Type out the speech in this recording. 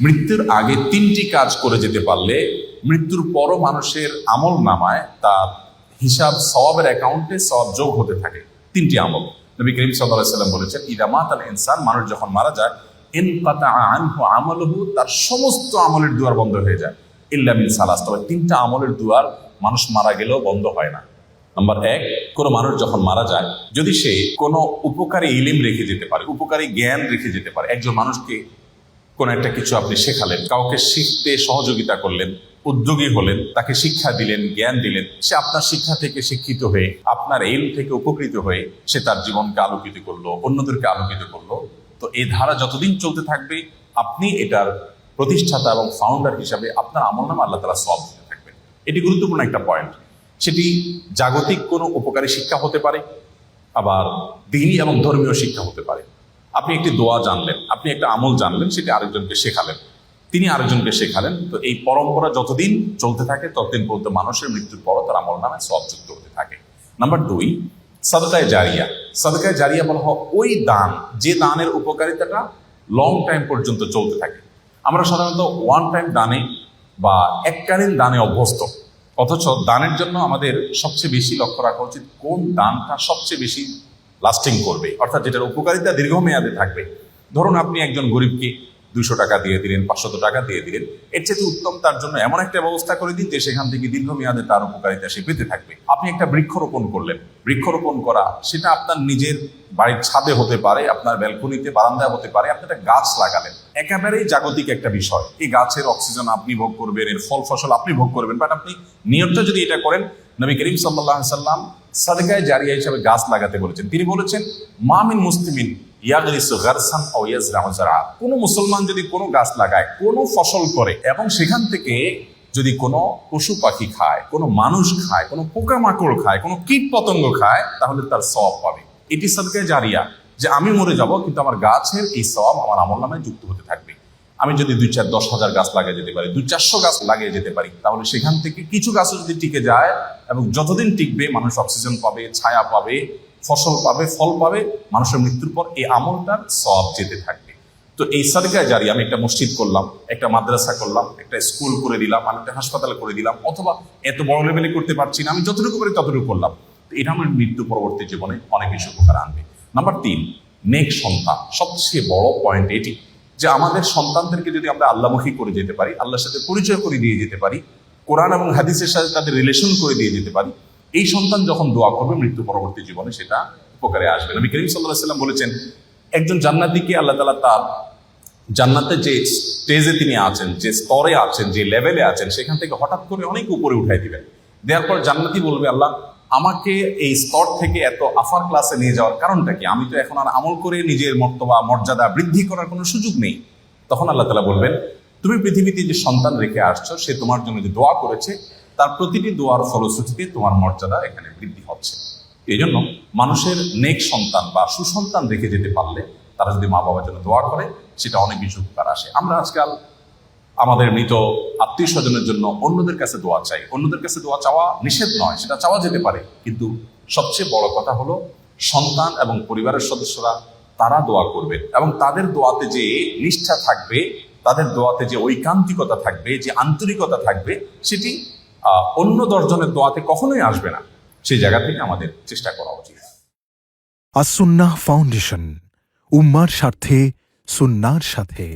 মৃত্যুর আগে তিনটি কাজ করে যেতে পারলে মৃত্যুর পরও মানুষের আমল নামায় তার হিসাব সওয়াবের অ্যাকাউন্টে সওয়াব যোগ হতে থাকে। তিনটি আমল নবী করিম সাল্লাল্লাহু আলাইহি ওয়াসাল্লাম বলেছেন, ইদা মাতাল ইনসান, মানুষ যখন মারা যায়, ইনকাতা আনহু আমালুহু, তার সমস্ত আমলের দুয়ার বন্ধ হয়ে যায়, ইল্লা মিন সালাস, তবে তিনটা আমলের দুয়ার মানুষ মারা গেলেও বন্ধ হয় না। নাম্বার এক, কোনো মানুষ যখন মারা যায়, যদি সে কোনো উপকারী ইলিম রেখে যেতে পারে, উপকারী জ্ঞান রেখে যেতে পারে, একজন মানুষকে কোনো একটা কিছু আপনি শেখালেন, কাউকে শিখতে সহযোগিতা করলেন, উদ্যোগী হলেন, তাকে শিক্ষা দিলেন, জ্ঞান দিলেন, সে আপনার শিক্ষা থেকে শিক্ষিত হয়ে, আপনার ইলম থেকে উপকৃত হয়ে সে তার জীবনকে আলোকিত করলো, অন্যদেরকে আলোকিত করলো, তো এই ধারা যতদিন চলতে থাকবে আপনি এটার প্রতিষ্ঠাতা এবং ফাউন্ডার হিসাবে আপনার আমলনামা আল্লাহ তাআলা সওয়াব দিতে থাকবেন। এটি গুরুত্বপূর্ণ একটা পয়েন্ট। সেটি জাগতিক কোনো উপকারী শিক্ষা হতে পারে, আবার দ্বীনি এবং ধর্মীয় শিক্ষা হতে পারে। আপনি একটি দোয়া জানলেন, আপনি একটা আমল জানলেন, সেটি আরেকজনকে শেখালেন, তিনি আরেকজনকে শেখালেন, তো এই পরম্পরা যতদিন চলতে থাকে ততদিন পর্যন্ত মানুষের মৃত্যুর পরও তার আমল নামে সওয়াব যুক্ত হতে থাকে। নাম্বার দুই, সাদকায়ে জারিয়া। সাদকায়ে জারিয়া বলা হয় ওই দান, যে দানের উপকারিতাটা লং টাইম পর্যন্ত চলতে থাকে। আমরা সাধারণত ওয়ান টাইম দানে বা এককালীন দানে অভ্যস্ত, অথচ দানের জন্য আমাদের সবচেয়ে বেশি লক্ষ্য রাখা উচিত কোন দানটা সবচেয়ে বেশি লাস্টিং করবে, অর্থাৎ যেটার উপকারিতা দীর্ঘমেয়াদে থাকবে। ধরুন আপনি একজন গরিবকে 200 টাকা দিয়ে দিলেন, 500 টাকা দিয়ে দিলেন, এর চেয়ে উত্তম তার জন্য এমন একটা ব্যবস্থা করে দিন যে সেখান থেকে দীর্ঘমেয়াদে তার উপকারিতা সে পেতে থাকবে। আপনি একটা বৃক্ষরোপণ করলেন, বৃক্ষরোপণ করা সেটা আপনার নিজের বাড়ির ছাদে হতে পারে, আপনার ব্যালকনিতে, বারান্দায় হতে পারে, আপনি একটা গাছ লাগালেন, একেবারেই জাগতিক একটা বিষয়। এই গাছের অক্সিজেন আপনি ভোগ করবেন, এর ফল ফসল আপনি ভোগ করবেন, বাট আপনি নিয়তটা যদি এটা করেন, নবী করিম সাল্লাল্লাহু আলাইহি সাল্লাম সাদকায়ে জারিয়া হিসেবে গাছ লাগাতে বলেছেন। তিনি বলেছেন, মা মিন মুসলিমিন ইয়াগরিসু গারসান আও ইয়াজরাউ যারআ, কোন মুসলমান যদি কোনো গাছ লাগায়, কোনো ফসল করে, এবং সেখান থেকে যদি কোনো পশু পাখি খায়, কোনো মানুষ খায়, কোনো পোকামাকড় খায়, কোনো কীট পতঙ্গ খায়, তাহলে তার সওয়াব পাবে। এটি সাদকায়ে জারিয়া, যে আমি মরে যাব কিন্তু আমার গাছের এই সওয়াব আমার আমলনামায় যুক্ত হতে থাকবে। আমি যদি 2-4-10,000 গাছ লাগিয়ে যেতে পারি, 200-400 গাছ লাগিয়ে যেতে পারি, তাহলে সেখান থেকে কিছু গাছও যদি টিকে যায়, এবং যতদিন টিকবে মানুষ অক্সিজেন পাবে, ছায়া পাবে, ফসল পাবে, ফল পাবে, মানুষের মৃত্যুর পর এই আমলটার সওয়াব যেতে থাকবে। তো এই সাদকায়ে জারিয়া, আমি একটা মসজিদ করলাম, একটা মাদ্রাসা করলাম, একটা স্কুল করে দিলাম, আমি একটা হাসপাতাল করে দিলাম, অথবা এত বড় লেভেলে করতে পারছি না, আমি যতটুকু পারি ততটুকু করলাম, তো এটা আমার মৃত্যু পরবর্তী জীবনে অনেক বেশি উপকার আনবে। নাম্বার তিন, নেক সন্তান। সবচেয়ে বড় পয়েন্ট এটি, যে আমাদের সন্তানদেরকে যদি আমরা আল্লাহমুখী করে যেতে পারি, আল্লাহর সাথে পরিচয় করে দিয়ে যেতে পারি, কোরআন এবং হাদিসের সাথে তাদের রিলেশন করে দিয়ে যেতে পারি, এই সন্তান যখন দোয়া করবে মৃত্যু পরবর্তী জীবনে সেটা উপকারে আসবে। নবী করিম সাল্লাল্লাহু আলাইহি ওয়াসাল্লাম বলেছেন, একজন জান্নাতীকে আল্লাহ তাআলা তার জান্নাতের যে স্টেজে তিনি আছেন, যে স্তরে আছেন, যে লেভেলে আছেন, সেখান থেকে হঠাৎ করে অনেক উপরে উঠাই দিবেন। দেওয়ার পর জান্নাতি বলবে, আল্লাহ আমাকে এই স্তর থেকে এত আফার ক্লাসে নিয়ে যাওয়ার কারণটা কি? আমি তো এখন আর আমল করে নিজের মর্তবা মর্যাদা বৃদ্ধি করার কোনো সুযোগ নেই। তখন আল্লাহ তাআলা বলবেন, তুমি পৃথিবীতে যে সন্তান রেখে আসছো, সে তোমার জন্য যে দোয়া করেছে, তার প্রতিটি দোয়ার ফলশ্রুতিতে তোমার মর্যাদা এখানে বৃদ্ধি হচ্ছে। এই জন্য মানুষের নেক সন্তান বা সুসন্তান রেখে যেতে পারলে, তারা যদি মা বাবার জন্য দোয়া করে, সেটা অনেক বেশি উপকার আসে। আমরা আজকাল আমাদের মৃত আত্মীয় স্বজনের জন্য অন্যদের কাছে দোয়া চাই। অন্যদের কাছে দোয়া চাওয়া নিষেধ নয়, সেটা চাওয়া যেতে পারে, কিন্তু সবচেয়ে বড় কথা হলো সন্তান এবং পরিবারের সদস্যরা তারা দোয়া করবে, এবং তাদের দোয়াতে যে নিষ্ঠা থাকবে, তাদের দোয়াতে যে ঐকান্তিকতা থাকবে, যে আন্তরিকতা থাকবে, সেটি অন্য 10 জনের দোয়াতে কখনোই আসবে না। সেই জায়গা থেকে আমাদের চেষ্টা করা উচিত। আস-সুন্নাহ ফাউন্ডেশন, উম্মার স্বার্থে, সুন্নাহর সাথে।